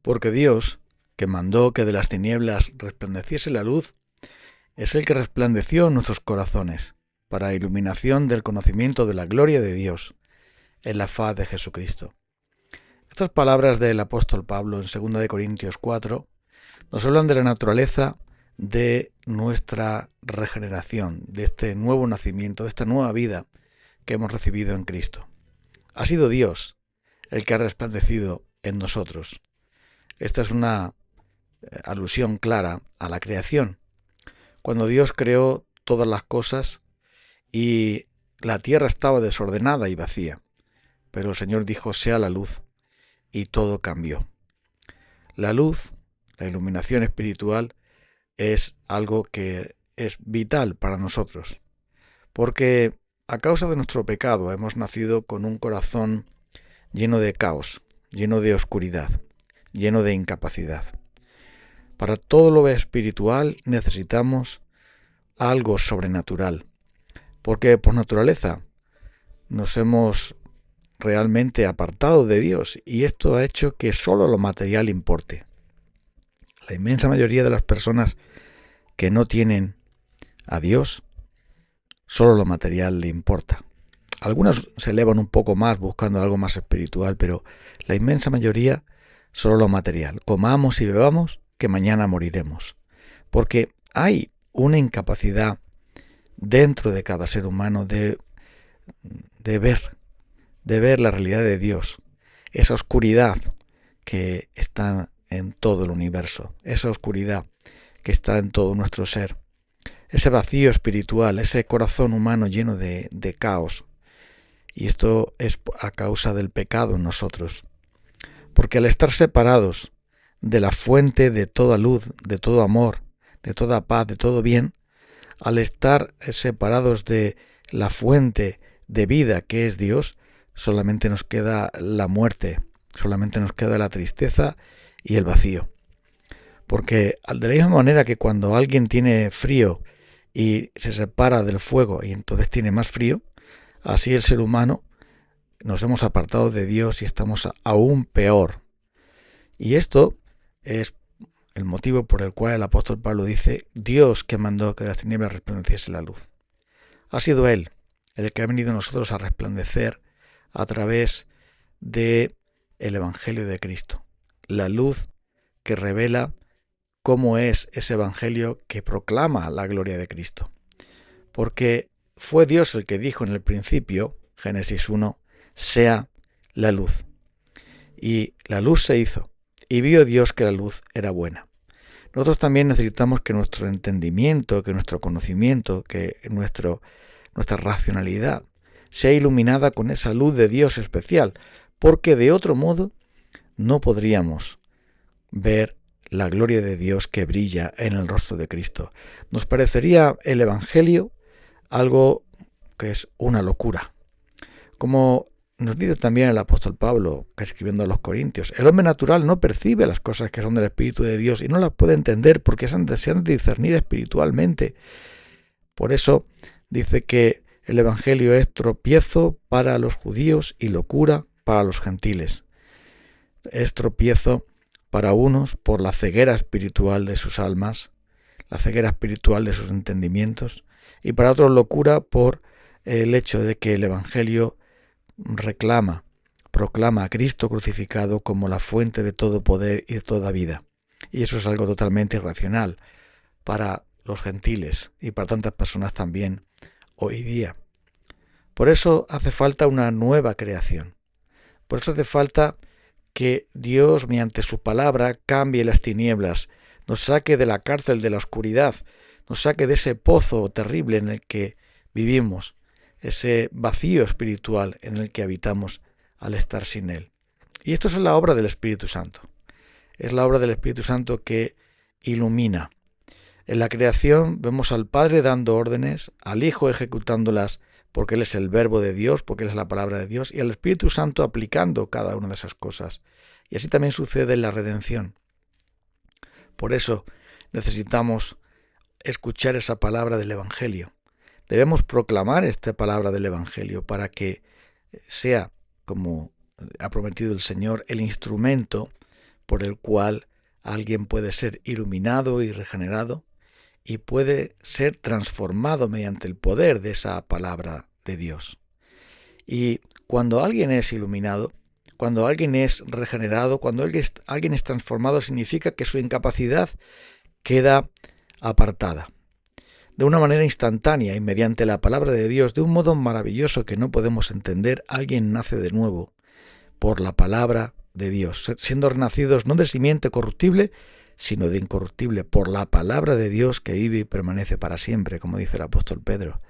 Porque Dios, que mandó que de las tinieblas resplandeciese la luz, es el que resplandeció en nuestros corazones, para iluminación del conocimiento de la gloria de Dios, en la faz de Jesucristo. Estas palabras del apóstol Pablo en 2 Corintios 4 nos hablan de la naturaleza de nuestra regeneración, de este nuevo nacimiento, de esta nueva vida que hemos recibido en Cristo. Ha sido Dios el que ha resplandecido en nosotros. Esta es una alusión clara a la creación. Cuando Dios creó todas las cosas y la tierra estaba desordenada y vacía, pero el Señor dijo: sea la luz, y todo cambió. La luz, la iluminación espiritual, es algo que es vital para nosotros, porque a causa de nuestro pecado hemos nacido con un corazón lleno de caos, lleno de oscuridad, lleno de incapacidad. Para todo lo espiritual necesitamos algo sobrenatural, porque por naturaleza nos hemos realmente apartado de Dios y esto ha hecho que solo lo material importe. La inmensa mayoría de las personas que no tienen a Dios, solo lo material le importa. Algunas se elevan un poco más buscando algo más espiritual, pero la inmensa mayoría solo lo material. Comamos y bebamos, que mañana moriremos. Porque hay una incapacidad dentro de cada ser humano de ver la realidad de Dios, esa oscuridad que está en todo el universo, esa oscuridad que está en todo nuestro ser, ese vacío espiritual, ese corazón humano lleno de caos. Y esto es a causa del pecado en nosotros. Porque al estar separados de la fuente de toda luz, de todo amor, de toda paz, de todo bien, al estar separados de la fuente de vida que es Dios, solamente nos queda la muerte, solamente nos queda la tristeza y el vacío. Porque de la misma manera que cuando alguien tiene frío y se separa del fuego y entonces tiene más frío, así el ser humano nos hemos apartado de Dios y estamos aún peor. Y esto es el motivo por el cual el apóstol Pablo dice: Dios que mandó que de las tinieblas resplandeciese la luz. Ha sido Él el que ha venido a nosotros a resplandecer a través de el Evangelio de Cristo. La luz que revela cómo es ese Evangelio que proclama la gloria de Cristo. Porque fue Dios el que dijo en el principio, Génesis 1, sea la luz. Y la luz se hizo, y vio Dios que la luz era buena. Nosotros también necesitamos que nuestro entendimiento, que nuestro conocimiento, que nuestra racionalidad sea iluminada con esa luz de Dios especial, porque de otro modo no podríamos ver la gloria de Dios que brilla en el rostro de Cristo. Nos parecería el Evangelio algo que es una locura. Como nos dice también el apóstol Pablo, escribiendo a los Corintios, el hombre natural no percibe las cosas que son del Espíritu de Dios y no las puede entender porque se han de discernir espiritualmente. Por eso dice que el Evangelio es tropiezo para los judíos y locura para los gentiles. Es tropiezo para unos por la ceguera espiritual de sus almas, la ceguera espiritual de sus entendimientos, y para otros locura por el hecho de que el Evangelio proclama a Cristo crucificado como la fuente de todo poder y de toda vida. Y eso es algo totalmente irracional para los gentiles y para tantas personas también hoy día. Por eso hace falta una nueva creación. Por eso hace falta que Dios, mediante su palabra, cambie las tinieblas, nos saque de la cárcel de la oscuridad, nos saque de ese pozo terrible en el que vivimos, ese vacío espiritual en el que habitamos al estar sin Él. Y esto es la obra del Espíritu Santo. Es la obra del Espíritu Santo que ilumina. En la creación vemos al Padre dando órdenes, al Hijo ejecutándolas porque Él es el Verbo de Dios, porque Él es la palabra de Dios, y al Espíritu Santo aplicando cada una de esas cosas. Y así también sucede en la redención. Por eso necesitamos escuchar esa palabra del Evangelio. Debemos proclamar esta palabra del Evangelio para que sea, como ha prometido el Señor, el instrumento por el cual alguien puede ser iluminado y regenerado y puede ser transformado mediante el poder de esa palabra de Dios. Y cuando alguien es iluminado, cuando alguien es regenerado, cuando alguien es transformado, significa que su incapacidad queda apartada. De una manera instantánea y mediante la palabra de Dios, de un modo maravilloso que no podemos entender, alguien nace de nuevo por la palabra de Dios, siendo renacidos no de simiente corruptible, sino de incorruptible, por la palabra de Dios que vive y permanece para siempre, como dice el apóstol Pedro.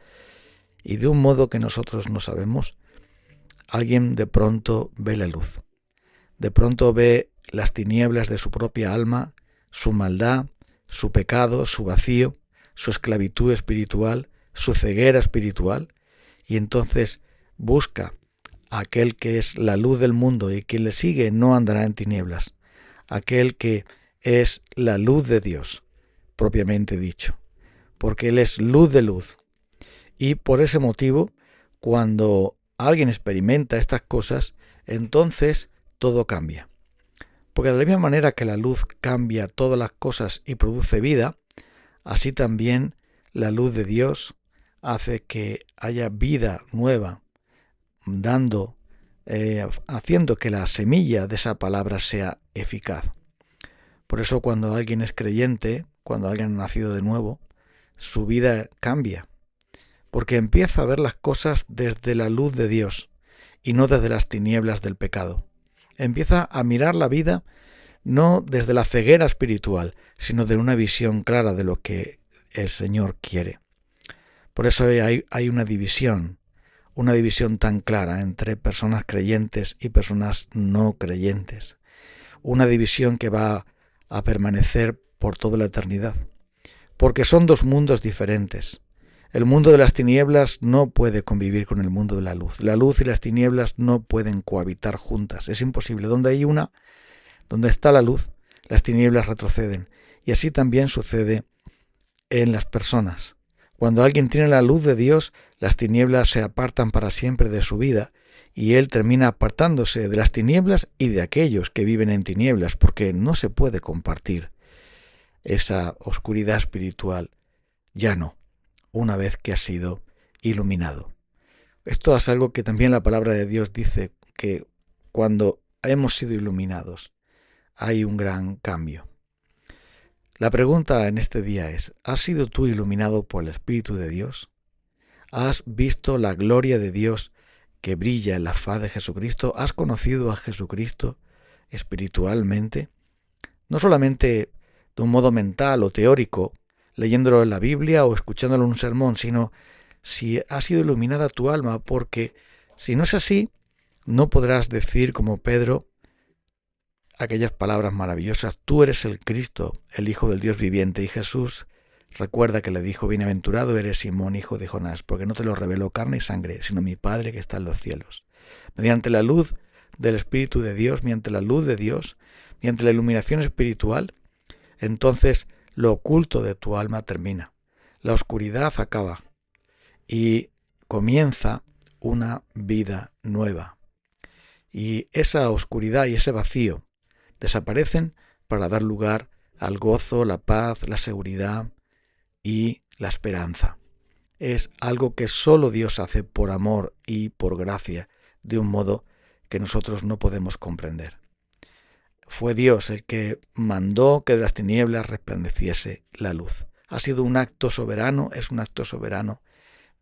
Y de un modo que nosotros no sabemos, alguien de pronto ve la luz, de pronto ve las tinieblas de su propia alma, su maldad, su pecado, su vacío, su esclavitud espiritual, su ceguera espiritual, y entonces busca a aquel que es la luz del mundo y quien le sigue no andará en tinieblas, aquel que es la luz de Dios, propiamente dicho, porque Él es luz de luz. Y por ese motivo, cuando alguien experimenta estas cosas, entonces todo cambia. Porque de la misma manera que la luz cambia todas las cosas y produce vida, así también la luz de Dios hace que haya vida nueva, haciendo que la semilla de esa palabra sea eficaz. Por eso cuando alguien es creyente, cuando alguien ha nacido de nuevo, su vida cambia, porque empieza a ver las cosas desde la luz de Dios y no desde las tinieblas del pecado. Empieza a mirar la vida no desde la ceguera espiritual, sino de una visión clara de lo que el Señor quiere. Por eso hay una división tan clara entre personas creyentes y personas no creyentes. Una división que va a permanecer por toda la eternidad, porque son dos mundos diferentes. El mundo de las tinieblas no puede convivir con el mundo de la luz. La luz y las tinieblas no pueden cohabitar juntas. Es imposible. Donde está la luz, las tinieblas retroceden. Y así también sucede en las personas. Cuando alguien tiene la luz de Dios, las tinieblas se apartan para siempre de su vida y él termina apartándose de las tinieblas y de aquellos que viven en tinieblas, porque no se puede compartir esa oscuridad espiritual. Ya no, una vez que ha sido iluminado. Esto es algo que también la palabra de Dios dice, que cuando hemos sido iluminados hay un gran cambio. La pregunta en este día es, ¿has sido tú iluminado por el Espíritu de Dios? ¿Has visto la gloria de Dios que brilla en la faz de Jesucristo? ¿Has conocido a Jesucristo espiritualmente? No solamente de un modo mental o teórico, leyéndolo en la Biblia o escuchándolo en un sermón, sino si ha sido iluminada tu alma, porque si no es así, no podrás decir como Pedro aquellas palabras maravillosas: tú eres el Cristo, el Hijo del Dios viviente. Y Jesús recuerda que le dijo: bienaventurado eres Simón, hijo de Jonás, porque no te lo reveló carne y sangre, sino mi Padre que está en los cielos. Mediante la luz del Espíritu de Dios, mediante la luz de Dios, mediante la iluminación espiritual, entonces lo oculto de tu alma termina. La oscuridad acaba y comienza una vida nueva. Y esa oscuridad y ese vacío desaparecen para dar lugar al gozo, la paz, la seguridad y la esperanza. Es algo que solo Dios hace por amor y por gracia, de un modo que nosotros no podemos comprender. Fue Dios el que mandó que de las tinieblas resplandeciese la luz. Ha sido un acto soberano, es un acto soberano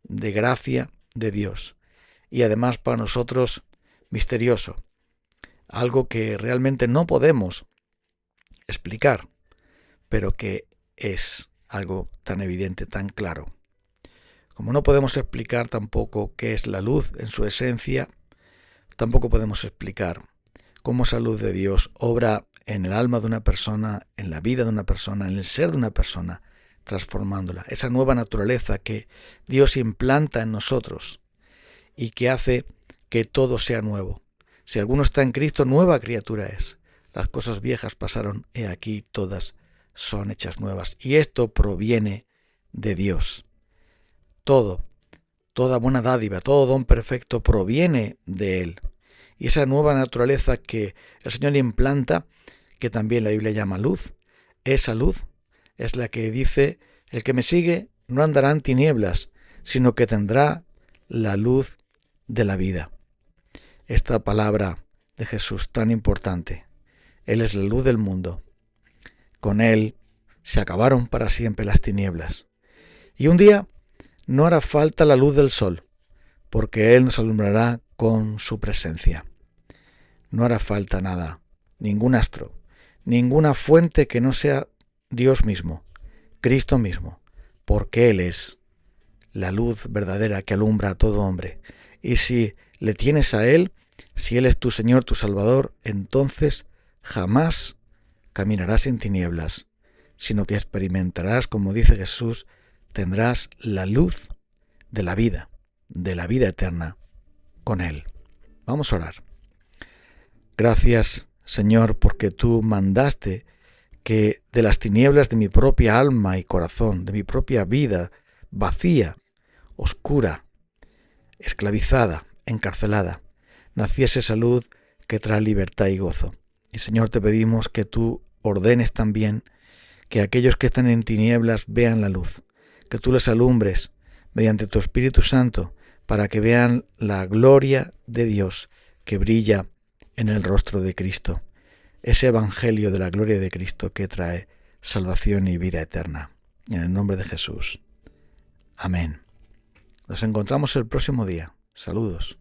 de gracia de Dios. Y además para nosotros misterioso. Algo que realmente no podemos explicar, pero que es algo tan evidente, tan claro. Como no podemos explicar tampoco qué es la luz en su esencia, tampoco podemos explicar cómo esa luz de Dios obra en el alma de una persona, en la vida de una persona, en el ser de una persona, transformándola. Esa nueva naturaleza que Dios implanta en nosotros y que hace que todo sea nuevo. Si alguno está en Cristo, nueva criatura es. Las cosas viejas pasaron, he aquí todas son hechas nuevas. Y esto proviene de Dios. Toda buena dádiva, todo don perfecto proviene de Él. Y esa nueva naturaleza que el Señor implanta que también la Biblia llama luz, esa luz es la que dice: el que me sigue no andará en tinieblas, sino que tendrá la luz de la vida. Esta palabra de Jesús tan importante. Él es la luz del mundo. Con Él se acabaron para siempre las tinieblas. Y un día no hará falta la luz del sol, porque Él nos alumbrará con su presencia. No hará falta nada, ningún astro, ninguna fuente que no sea Dios mismo, Cristo mismo, porque Él es la luz verdadera que alumbra a todo hombre. Y si le tienes a Él, si Él es tu Señor, tu Salvador, entonces jamás caminarás en tinieblas, sino que experimentarás, como dice Jesús, tendrás la luz de la vida eterna con Él. Vamos a orar. Gracias, Señor, porque tú mandaste que de las tinieblas de mi propia alma y corazón, de mi propia vida vacía, oscura, esclavizada, encarcelada, naciese esa luz que trae libertad y gozo. Y Señor, te pedimos que tú ordenes también que aquellos que están en tinieblas vean la luz, que tú les alumbres mediante tu Espíritu Santo para que vean la gloria de Dios que brilla en el rostro de Cristo, ese evangelio de la gloria de Cristo que trae salvación y vida eterna. En el nombre de Jesús. Amén. Nos encontramos el próximo día. Saludos.